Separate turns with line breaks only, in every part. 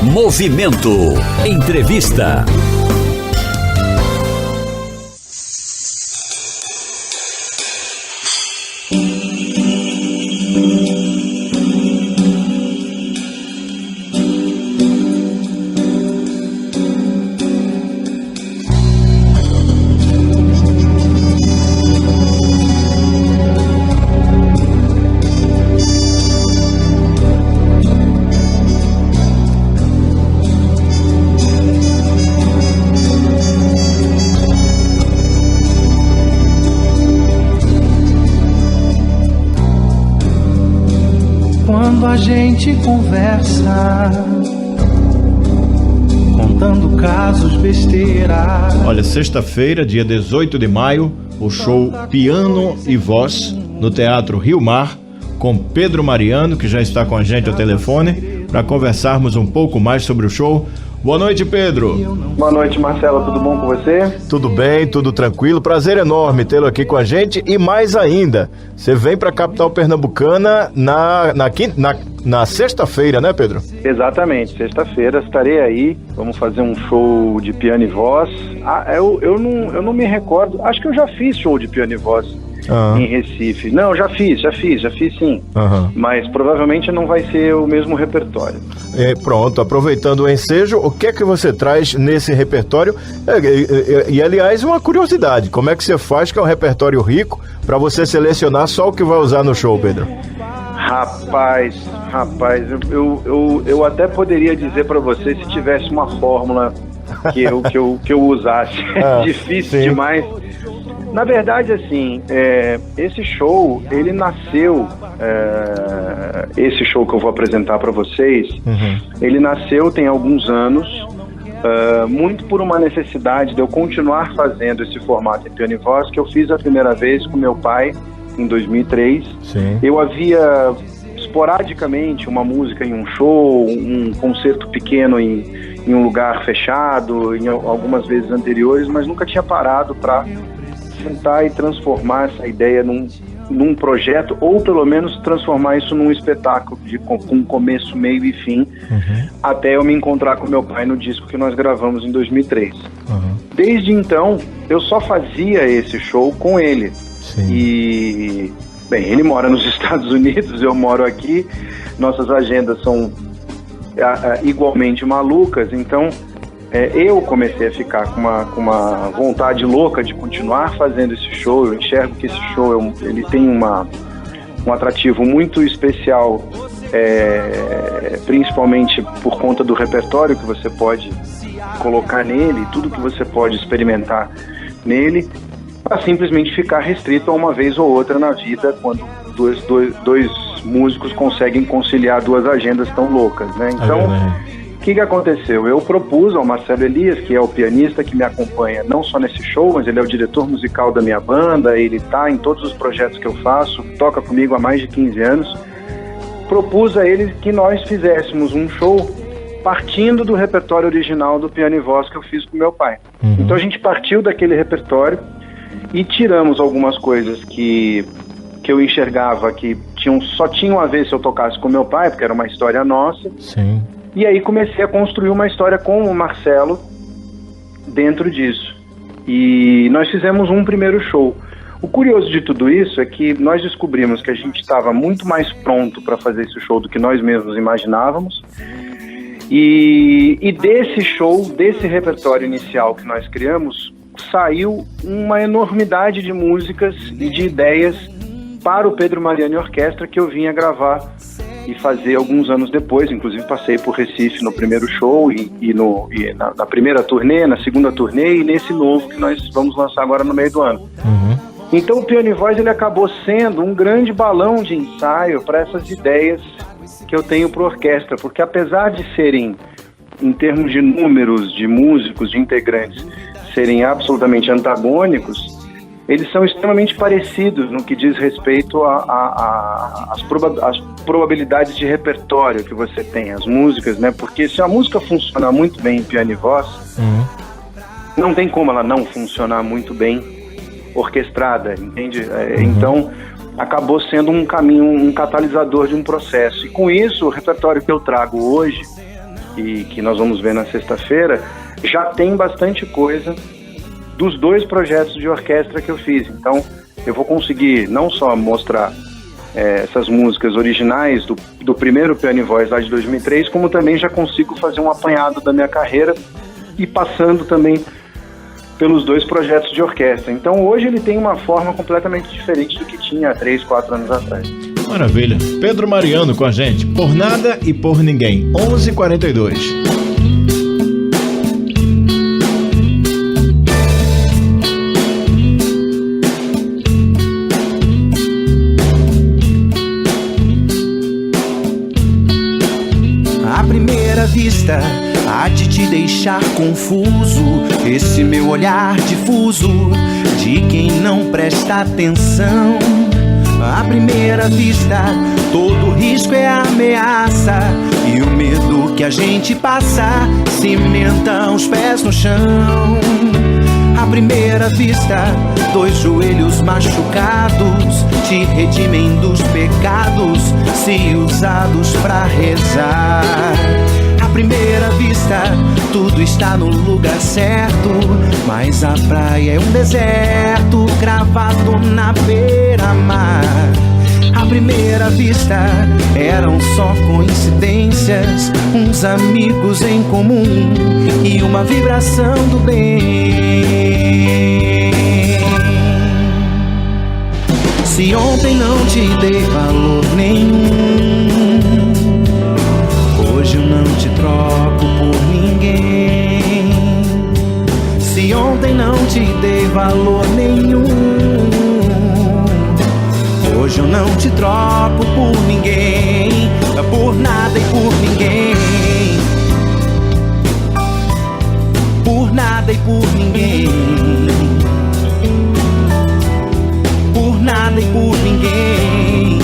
Movimento. Entrevista.
Quando a gente conversa, contando casos, besteira.
Olha, sexta-feira, dia 18 de maio, o show Piano e Voz no Teatro Rio Mar, com Pedro Mariano, que já está com a gente ao telefone, para conversarmos um pouco mais sobre o show. Boa noite, Pedro.
Boa noite, Marcelo. Tudo bom com você?
Tudo bem, tudo tranquilo. Prazer enorme tê-lo aqui com a gente. E mais ainda, você vem para a capital pernambucana na sexta-feira, né, Pedro?
Exatamente, sexta-feira estarei aí. Vamos fazer um show de piano e voz. Eu não me recordo. Acho que eu já fiz show de piano e voz em Recife. Não, já fiz sim. Mas provavelmente não vai ser o mesmo repertório.
Pronto, aproveitando o ensejo, o que é que você traz nesse repertório? E aliás, uma curiosidade, como é que você faz, que é um repertório rico, para você selecionar só o que vai usar no show, Pedro?
Rapaz, eu até poderia dizer para você se tivesse uma fórmula que eu usasse. É difícil demais. Na verdade, assim, esse show, ele nasceu, esse show que eu vou apresentar para vocês, ele nasceu tem alguns anos, muito por uma necessidade de eu continuar fazendo esse formato em piano e voz, que eu fiz a primeira vez com meu pai, em 2003. Sim. Eu havia, esporadicamente, uma música em um show, um concerto pequeno em um lugar fechado, em algumas vezes anteriores, mas nunca tinha parado para tentar e transformar essa ideia num projeto, ou pelo menos transformar isso num espetáculo com começo, meio e fim, até eu me encontrar com meu pai no disco que nós gravamos em 2003. Desde então, eu só fazia esse show com ele. Sim. E, bem, ele mora nos Estados Unidos, eu moro aqui, nossas agendas são igualmente malucas, então eu comecei a ficar com uma vontade louca de continuar fazendo esse show. Eu enxergo que esse show ele tem um atrativo muito especial, principalmente por conta do repertório que você pode colocar nele, tudo que você pode experimentar nele, para simplesmente ficar restrito a uma vez ou outra na vida, quando dois músicos conseguem conciliar duas agendas tão loucas, né? Então, o que aconteceu? Eu propus ao Marcelo Elias, que é o pianista que me acompanha não só nesse show, mas ele é o diretor musical da minha banda, ele está em todos os projetos que eu faço, toca comigo há mais de 15 anos, propus a ele que nós fizéssemos um show partindo do repertório original do piano e voz que eu fiz com meu pai. Então a gente partiu daquele repertório e tiramos algumas coisas que eu enxergava que só tinham a ver se eu tocasse com meu pai, porque era uma história nossa. Sim. E aí comecei a construir uma história com o Marcelo dentro disso. E nós fizemos um primeiro show. O curioso de tudo isso é que nós descobrimos que a gente estava muito mais pronto para fazer esse show do que nós mesmos imaginávamos. E desse show, desse repertório inicial que nós criamos, saiu uma enormidade de músicas e de ideias para o Pedro Mariano e Orquestra, que eu vinha gravar e fazer alguns anos depois. Inclusive passei por Recife no primeiro show e na primeira turnê, na segunda turnê e nesse novo que nós vamos lançar agora no meio do ano. Então o Piano e Voz, ele acabou sendo um grande balão de ensaio para essas ideias que eu tenho para a orquestra, porque apesar de serem, em termos de números de músicos, de integrantes, serem absolutamente antagônicos, eles são extremamente parecidos no que diz respeito às probabilidades de repertório que você tem, as músicas, né? Porque se a música funciona muito bem em piano e voz, não tem como ela não funcionar muito bem orquestrada, entende? Então, acabou sendo um caminho, um catalisador de um processo. E com isso, o repertório que eu trago hoje, e que nós vamos ver na sexta-feira, já tem bastante coisa dos 2 projetos de orquestra que eu fiz. Então eu vou conseguir não só mostrar essas músicas originais do primeiro Piano e Voz lá de 2003, como também já consigo fazer um apanhado da minha carreira e passando também pelos 2 projetos de orquestra. Então hoje ele tem uma forma completamente diferente do que tinha há 3, 4 anos atrás.
Maravilha. Pedro Mariano com a gente, Por Nada e Por Ninguém, 11h42.
À primeira vista, há de te deixar confuso esse meu olhar difuso de quem não presta atenção. À primeira vista, todo risco é ameaça e o medo que a gente passa cimenta os pés no chão. À primeira vista, 2 joelhos machucados te redimem dos pecados se usados pra rezar. À primeira vista, tudo está no lugar certo, mas a praia é um deserto cravado na beira-mar. À primeira vista, eram só coincidências, uns amigos em comum e uma vibração do bem. Se ontem não te dei valor nenhum, hoje eu não te troco por ninguém. Se ontem não te dei valor nenhum, hoje eu não te troco por ninguém, por nada e por ninguém. Por nada e por ninguém. Por nada e por ninguém.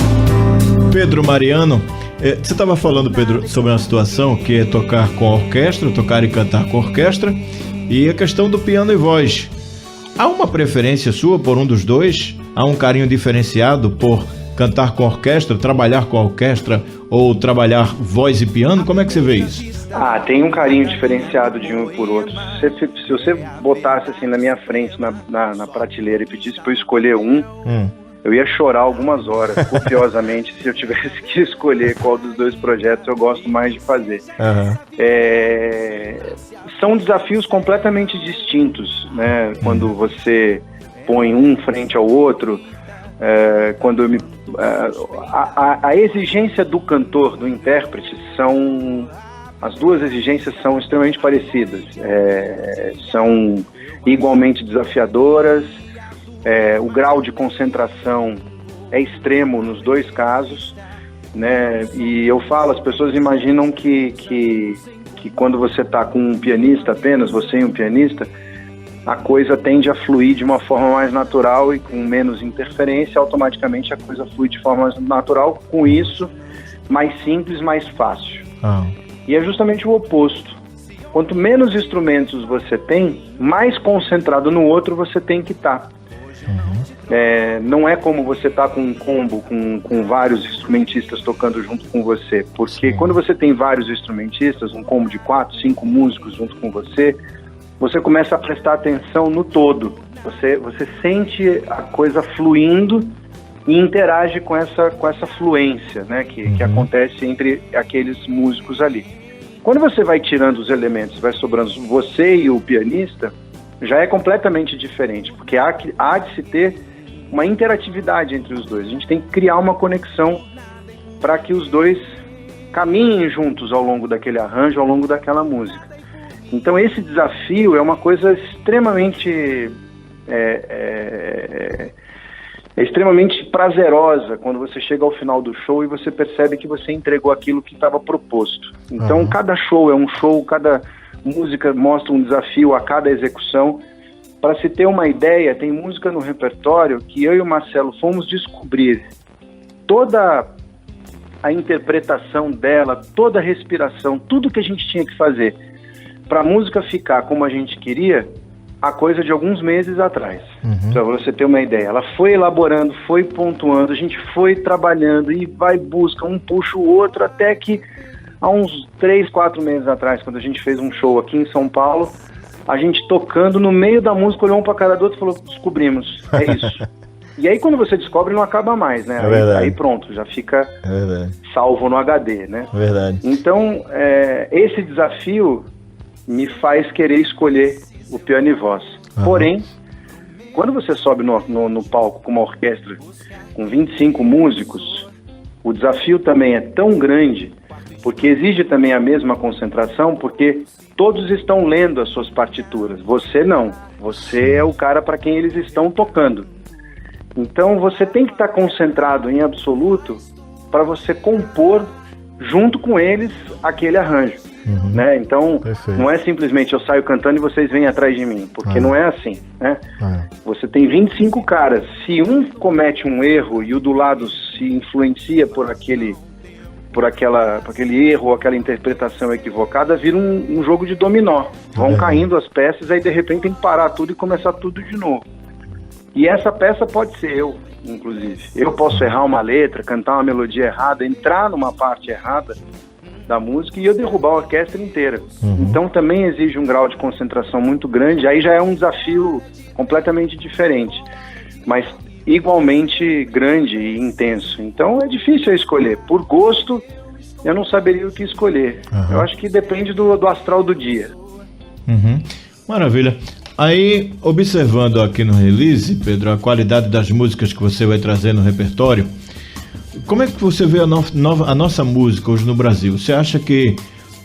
Pedro Mariano, você estava falando, Pedro, sobre uma situação que é tocar com a orquestra, tocar e cantar com a orquestra, e a questão do piano e voz. Há uma preferência sua por um dos 2? Há um carinho diferenciado por cantar com a orquestra, trabalhar com a orquestra ou trabalhar voz e piano? Como é que você vê isso?
Tem um carinho diferenciado de um por outro. Se você botasse assim na minha frente, na prateleira, e pedisse para eu escolher eu ia chorar algumas horas, copiosamente, se eu tivesse que escolher qual dos 2 projetos eu gosto mais de fazer. São desafios completamente distintos, né? Quando você põe um frente ao outro, a exigência do cantor, do intérprete, as 2 exigências são extremamente parecidas, são igualmente desafiadoras. O grau de concentração é extremo nos 2 casos, né? E eu falo, as pessoas imaginam que quando você está com um pianista apenas, você e um pianista, a coisa tende a fluir de uma forma mais natural e com menos interferência, automaticamente a coisa flui de forma mais natural, com isso, mais simples, mais fácil. E é justamente o oposto. Quanto menos instrumentos você tem, mais concentrado no outro você tem que estar. Não é como você tá com um combo com vários instrumentistas tocando junto com você, porque quando você tem vários instrumentistas, um combo de 4, 5 músicos junto com você começa a prestar atenção no todo, você sente a coisa fluindo e interage com essa fluência, né, que acontece entre aqueles músicos ali. Quando você vai tirando os elementos, vai sobrando você e o pianista, já é completamente diferente, porque há de se ter uma interatividade entre os 2. A gente tem que criar uma conexão para que os 2 caminhem juntos ao longo daquele arranjo, ao longo daquela música. Então esse desafio é uma coisa extremamente extremamente prazerosa quando você chega ao final do show e você percebe que você entregou aquilo que estava proposto. Então cada show é um show, cada música mostra um desafio a cada execução. Para se ter uma ideia, tem música no repertório que eu e o Marcelo fomos descobrir toda a interpretação dela, toda a respiração, tudo que a gente tinha que fazer para a música ficar como a gente queria, a coisa de alguns meses atrás. Para você ter uma ideia, ela foi elaborando, foi pontuando, a gente foi trabalhando e vai busca, um puxa o outro, até que há uns 3, 4 meses atrás, quando a gente fez um show aqui em São Paulo, a gente tocando, no meio da música, olhou um pra cara do outro e falou, descobrimos, é isso. E aí quando você descobre, não acaba mais, né? Aí pronto, já fica salvo no HD, né?
Verdade.
Então, esse desafio me faz querer escolher o piano e voz. Porém, quando você sobe no palco com uma orquestra com 25 músicos, o desafio também é tão grande, porque exige também a mesma concentração, porque todos estão lendo as suas partituras. Você não. Você é o cara para quem eles estão tocando. Então você tem que estar concentrado em absoluto para você compor junto com eles aquele arranjo, né? Então não é simplesmente eu saio cantando e vocês vêm atrás de mim, porque não é assim, né? Você tem 25 caras, se um comete um erro e o do lado se influencia por aquele erro ou aquela interpretação equivocada, vira um jogo de dominó. Vão caindo as peças, aí de repente tem que parar tudo e começar tudo de novo. E essa peça pode ser eu, inclusive. Eu posso errar uma letra, cantar uma melodia errada, entrar numa parte errada da música e eu derrubar a orquestra inteira. Então também exige um grau de concentração muito grande, aí já é um desafio completamente diferente, mas igualmente grande e intenso. Então é difícil eu escolher. Por gosto, eu não saberia o que escolher. Eu acho que depende do astral do dia.
Maravilha. Aí, observando aqui no release, Pedro, a qualidade das músicas que você vai trazer no repertório, como é que você vê a nossa música hoje no Brasil? Você acha que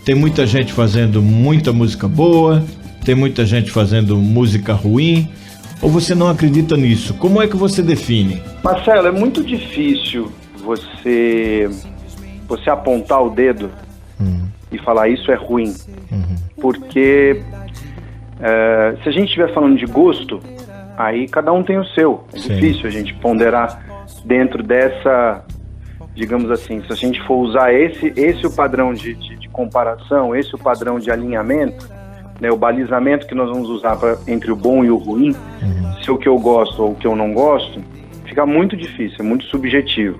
tem muita gente fazendo muita música boa, tem muita gente fazendo música ruim, ou você não acredita nisso? Como é que você define?
Marcelo, é muito difícil você apontar o dedo e falar isso é ruim, porque se a gente estiver falando de gosto, aí cada um tem o seu. É difícil a gente ponderar dentro dessa, digamos assim, se a gente for usar esse o padrão de comparação, esse o padrão de alinhamento, né, o balizamento que nós vamos usar entre o bom e o ruim, se o que eu gosto ou o que eu não gosto, fica muito difícil, é muito subjetivo,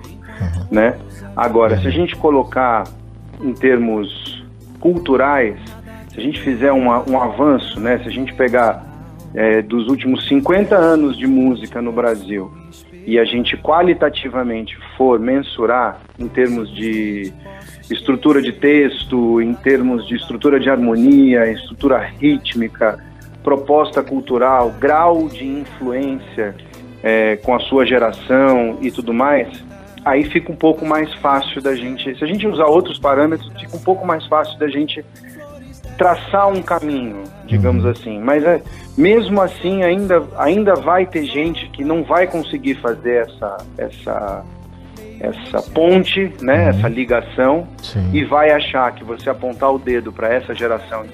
né? Agora, se a gente colocar em termos culturais, se a gente fizer um avanço, né, se a gente pegar dos últimos 50 anos de música no Brasil e a gente qualitativamente for mensurar em termos de estrutura de texto, em termos de estrutura de harmonia, estrutura rítmica, proposta cultural, grau de influência com a sua geração e tudo mais, aí fica um pouco mais fácil da gente, se a gente usar outros parâmetros, fica um pouco mais fácil da gente traçar um caminho, digamos assim, mas mesmo assim ainda vai ter gente que não vai conseguir fazer essa ponte, né, essa ligação, e vai achar que você apontar o dedo para essa geração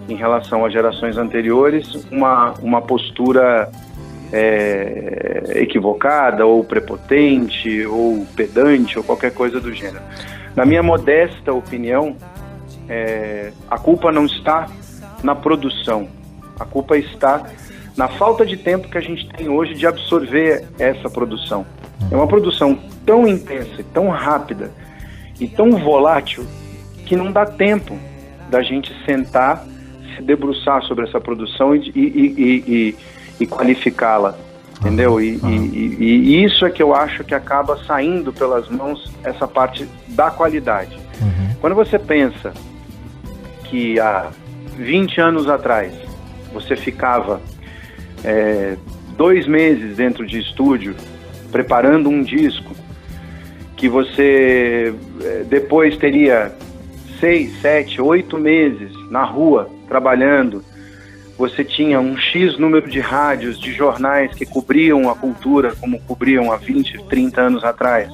em relação às gerações anteriores, uma postura equivocada ou prepotente ou pedante ou qualquer coisa do gênero. Na minha modesta opinião, a culpa não está na produção, a culpa está na falta de tempo que a gente tem hoje de absorver essa produção. É uma produção tão intensa, tão rápida e tão volátil que não dá tempo da gente sentar, se debruçar sobre essa produção e qualificá-la, entendeu? E isso é que eu acho que acaba saindo pelas mãos, essa parte da qualidade. Quando você pensa que há 20 anos atrás você ficava 2 meses dentro de estúdio preparando um disco, que você depois teria 6, 7, 8 meses na rua trabalhando, você tinha um X número de rádios, de jornais que cobriam a cultura como cobriam há 20, 30 anos atrás,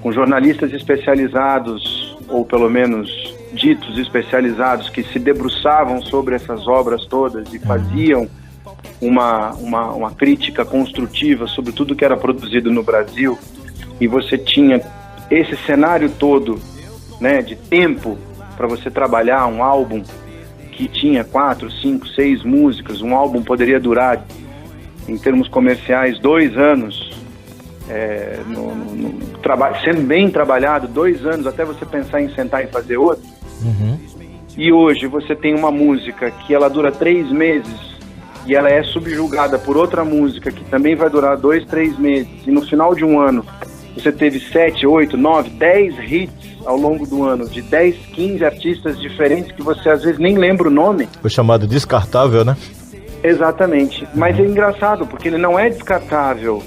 com jornalistas especializados, ou pelo menos ditos especializados, que se debruçavam sobre essas obras todas e faziam uma crítica construtiva sobre tudo que era produzido no Brasil, e você tinha esse cenário todo, né, de tempo para você trabalhar um álbum que tinha 4, 5, 6 músicas. Um álbum poderia durar, em termos comerciais, 2 anos, sendo bem trabalhado, 2 anos até você pensar em sentar e fazer outro. E hoje você tem uma música que ela dura 3 meses e ela é subjugada por outra música que também vai durar 2, 3 meses, e no final de um ano você teve 7, 8, 9, 10 hits ao longo do ano, de 10, 15 artistas diferentes que você às vezes nem lembra o nome.
O chamado descartável, né?
Exatamente, mas é engraçado, porque ele não é descartável,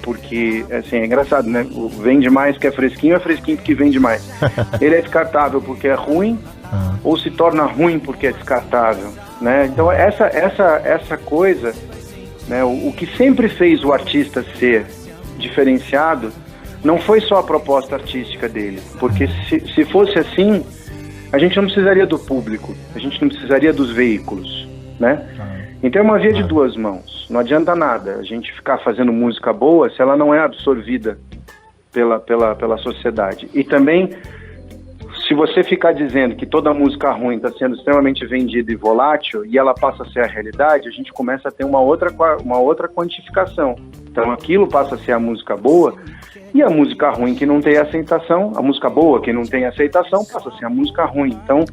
porque, assim, é engraçado, né? O vende mais que é fresquinho porque vende mais. Ele é descartável porque é ruim, ou se torna ruim porque é descartável, né? Então essa coisa, né? O que sempre fez o artista ser diferenciado não foi só a proposta artística dele, porque se fosse assim, a gente não precisaria do público, a gente não precisaria dos veículos, né? Então é uma via de duas mãos, não adianta nada a gente ficar fazendo música boa se ela não é absorvida pela sociedade. E também, se você ficar dizendo que toda música ruim está sendo extremamente vendida e volátil, e ela passa a ser a realidade, a gente começa a ter uma outra quantificação. Então aquilo passa a ser a música boa, e a música ruim que não tem aceitação, a música boa que não tem aceitação, passa a ser a música ruim. Então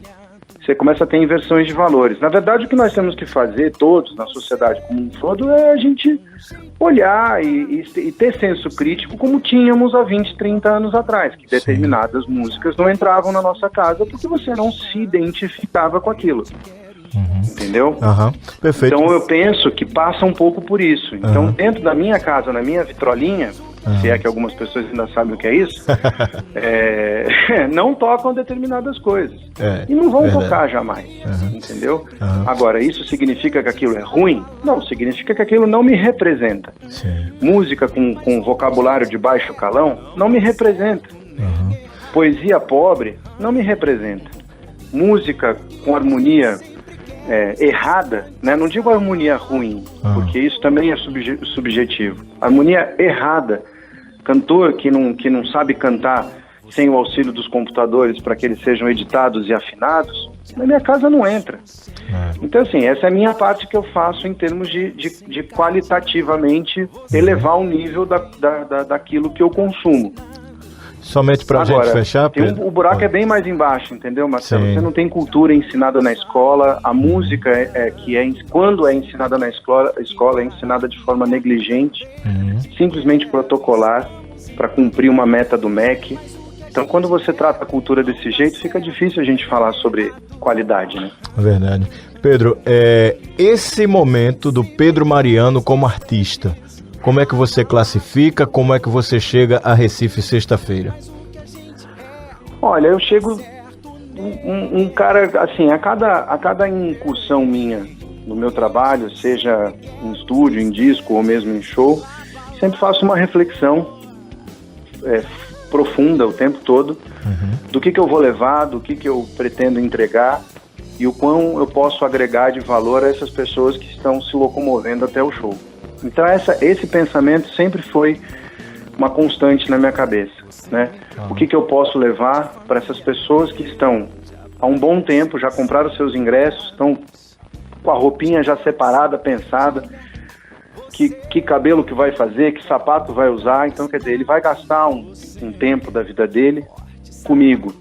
você começa a ter inversões de valores. Na verdade, o que nós temos que fazer, todos, na sociedade como um todo, é a gente olhar e ter senso crítico como tínhamos há 20, 30 anos atrás, que determinadas músicas não entravam na nossa casa porque você não se identificava com aquilo. Entendeu?
Perfeito.
Então eu penso que passa um pouco por isso. Então dentro da minha casa, na minha vitrolinha, se é que algumas pessoas ainda sabem o que é isso, não tocam determinadas coisas. E não vão tocar jamais. Entendeu? Agora, isso significa que aquilo é ruim? Não, significa que aquilo não me representa. Música com vocabulário de baixo calão não me representa. Poesia pobre não me representa. Música com harmonia errada, né? Não digo harmonia ruim, porque isso também é subjetivo. Harmonia errada, cantor que não sabe cantar sem o auxílio dos computadores para que eles sejam editados e afinados, na minha casa não entra. Então, assim, essa é a minha parte que eu faço em termos de qualitativamente elevar o nível daquilo que eu consumo.
Somente pra gente fechar, Pedro?
O buraco é bem mais embaixo, entendeu, Marcelo? Você não tem cultura ensinada na escola, a música quando é ensinada na escola é ensinada de forma negligente, simplesmente protocolar, para cumprir uma meta do MEC. Então, quando você trata a cultura desse jeito, fica difícil a gente falar sobre qualidade, né?
É verdade. Pedro, esse momento do Pedro Mariano como artista, como é que você classifica? Como é que você chega a Recife sexta-feira?
Olha, eu chego um cara, assim, a cada incursão minha no meu trabalho, seja em estúdio, em disco ou mesmo em show, sempre faço uma reflexão profunda o tempo todo do que eu vou levar, do que eu pretendo entregar e o quão eu posso agregar de valor a essas pessoas que estão se locomovendo até o show. Então esse pensamento sempre foi uma constante na minha cabeça, né? O que eu posso levar para essas pessoas que estão há um bom tempo, já compraram seus ingressos, estão com a roupinha já separada, pensada, que cabelo que vai fazer, que sapato vai usar. Então, quer dizer, ele vai gastar um tempo da vida dele comigo.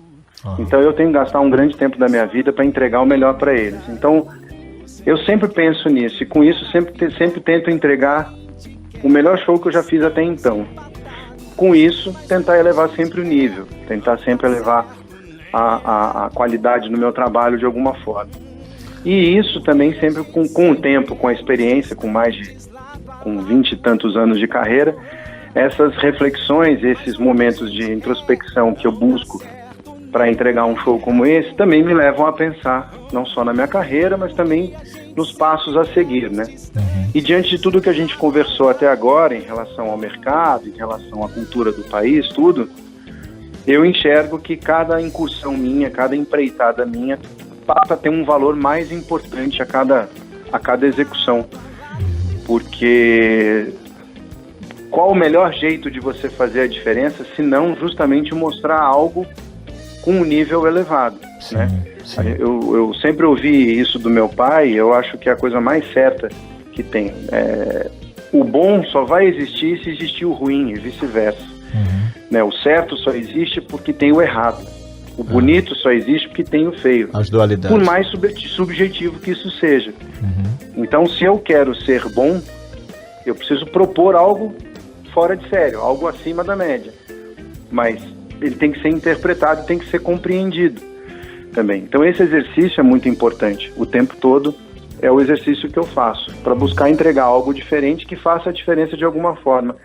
Então eu tenho que gastar um grande tempo da minha vida para entregar o melhor para eles. Então eu sempre penso nisso, e com isso sempre tento entregar o melhor show que eu já fiz até então. Com isso, tentar elevar sempre o nível, tentar sempre elevar a qualidade no meu trabalho de alguma forma. E isso também sempre com o tempo, com a experiência, com 20 e tantos anos de carreira, essas reflexões, esses momentos de introspecção que eu busco para entregar um show como esse, também me levam a pensar, não só na minha carreira, mas também nos passos a seguir, né? E diante de tudo que a gente conversou até agora, em relação ao mercado, em relação à cultura do país, tudo, eu enxergo que cada incursão minha, cada empreitada minha, passa a ter um valor mais importante a cada execução. Porque qual o melhor jeito de você fazer a diferença, se não justamente mostrar algo com um nível elevado, né? Eu sempre ouvi isso do meu pai, eu acho que é a coisa mais certa que tem. O bom só vai existir se existir o ruim e vice-versa. Né? O certo só existe porque tem o errado. O bonito só existe porque tem o feio.
As dualidades.
Por mais subjetivo que isso seja. Então, se eu quero ser bom, eu preciso propor algo fora de sério, algo acima da média. Mas ele tem que ser interpretado, tem que ser compreendido também. Então, esse exercício é muito importante. O tempo todo é o exercício que eu faço, para buscar entregar algo diferente que faça a diferença de alguma forma.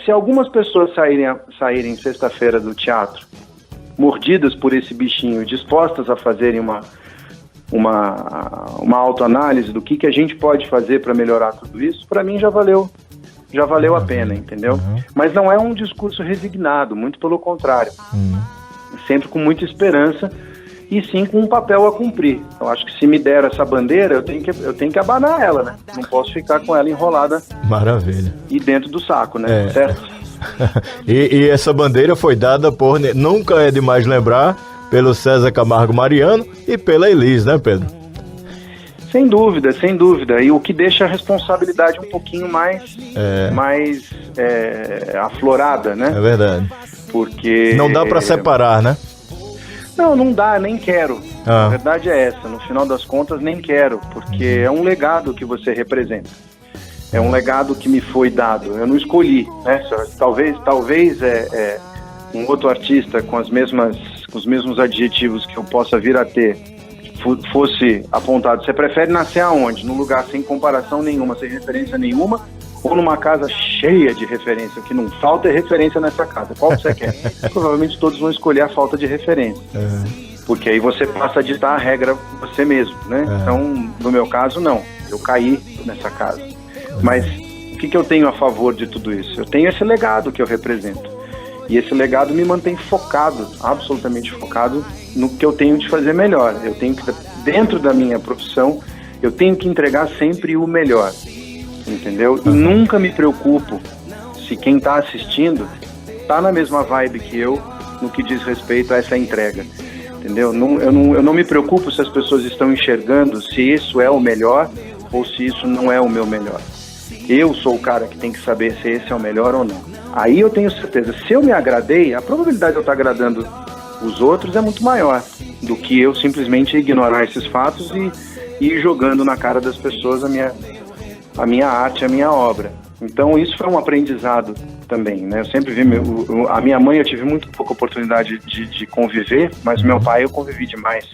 Se algumas pessoas saírem sexta-feira do teatro mordidas por esse bichinho, dispostas a fazerem uma autoanálise do que a gente pode fazer para melhorar tudo isso, para mim já valeu a pena, entendeu? Mas não é um discurso resignado, muito pelo contrário. Sempre com muita esperança e sim com um papel a cumprir. Eu acho que se me der essa bandeira, eu tenho que abanar ela, né? Não posso ficar com ela enrolada.
Maravilha.
E dentro do saco, né? Certo?
E essa bandeira foi dada por, nunca é demais lembrar, pelo César Camargo Mariano e pela Elis, né, Pedro?
Sem dúvida, sem dúvida. E o que deixa a responsabilidade um pouquinho mais aflorada, né?
É verdade.
Porque...
Não dá para separar, né?
Não dá, nem quero. A verdade é essa. No final das contas, nem quero. Porque é um legado que você representa. É um legado que me foi dado. Eu não escolhi, né? Talvez um outro artista com os mesmos adjetivos que eu possa vir a ter fosse apontado. Você prefere nascer aonde? Num lugar sem comparação nenhuma, sem referência nenhuma, ou numa casa cheia de referência? O que não falta é referência nessa casa. Qual você quer? Provavelmente todos vão escolher a falta de referência. Porque aí você passa a ditar a regra você mesmo, né? Então, no meu caso, não. Eu caí nessa casa. Mas o que eu tenho a favor de tudo isso? Eu tenho esse legado que eu represento. E esse legado me mantém focado, absolutamente focado, no que eu tenho de fazer melhor. Eu tenho que, dentro da minha profissão, eu tenho que entregar sempre o melhor. Entendeu? E nunca me preocupo se quem está assistindo está na mesma vibe que eu no que diz respeito a essa entrega. Entendeu? Eu não me preocupo se as pessoas estão enxergando se isso é o melhor ou se isso não é o meu melhor. Eu sou o cara que tem que saber se esse é o melhor ou não. Aí eu tenho certeza, se eu me agradei, a probabilidade de eu estar agradando os outros é muito maior do que eu simplesmente ignorar esses fatos e ir jogando na cara das pessoas a minha arte, a minha obra. Então isso foi um aprendizado também, né? Eu sempre vi, a minha mãe eu tive muito pouca oportunidade de conviver, mas meu pai eu convivi demais.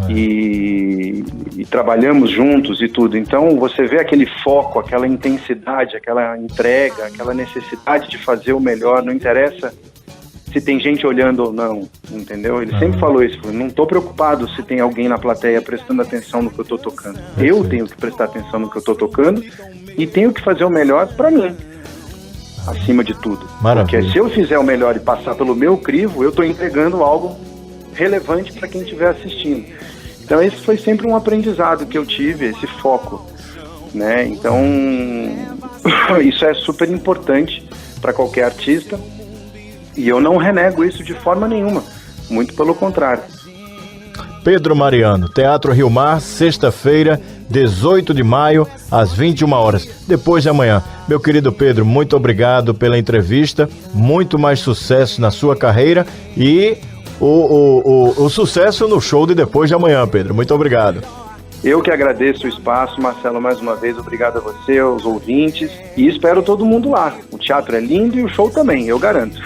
E trabalhamos juntos e tudo. Então você vê aquele foco, aquela intensidade, aquela entrega, aquela necessidade de fazer o melhor, não interessa se tem gente olhando ou não, entendeu? Ele sempre falou isso, não estou preocupado se tem alguém na plateia prestando atenção no que eu estou tocando. Eu tenho que prestar atenção no que eu estou tocando e tenho que fazer o melhor para mim, acima de tudo.
Maravilha.
Porque se eu fizer o melhor e passar pelo meu crivo, eu estou entregando algo relevante para quem estiver assistindo. Então esse foi sempre um aprendizado que eu tive, esse foco, né? Então isso é super importante para qualquer artista e eu não renego isso de forma nenhuma, muito pelo contrário.
Pedro Mariano, Teatro Rio Mar, sexta-feira, 18 de maio, às 21 horas, depois de amanhã. Meu querido Pedro, muito obrigado pela entrevista, muito mais sucesso na sua carreira e o sucesso no show de depois de amanhã, Pedro. Muito obrigado.
Eu que agradeço o espaço, Marcelo, mais uma vez, obrigado a você, aos ouvintes, e espero todo mundo lá. O teatro é lindo e o show também, eu garanto.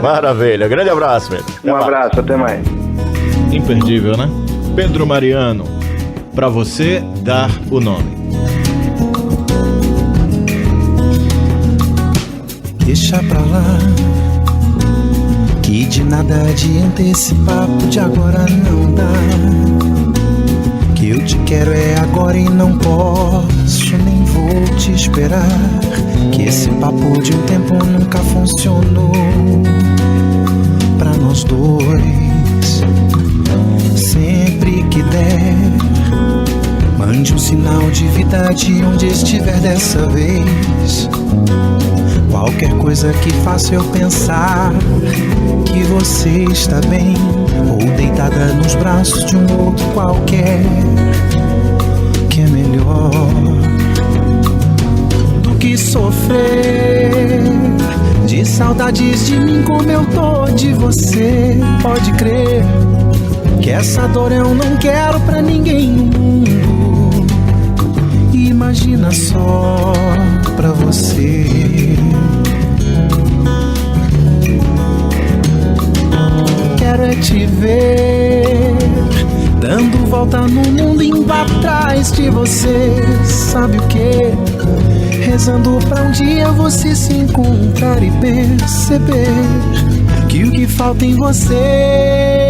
Maravilha, grande abraço, Pedro.
Um abraço, até mais.
Imperdível, né? Pedro Mariano, para você dar o nome.
Deixa pra lá, que de nada adianta esse papo de agora não dá. Que eu te quero é agora e não posso, nem vou te esperar. Que esse papo de um tempo nunca funcionou pra nós dois. Sempre que der, mande um sinal de vida de onde estiver dessa vez. Qualquer coisa que faça eu pensar que você está bem, ou deitada nos braços de um outro qualquer, que é melhor do que sofrer de saudades de mim como eu tô de você. Pode crer que essa dor eu não quero pra ninguém no mundo. Imagina só pra você. Quero é te ver dando volta no mundo, indo atrás de você. Sabe o que? Rezando pra um dia você se encontrar e perceber que o que falta em você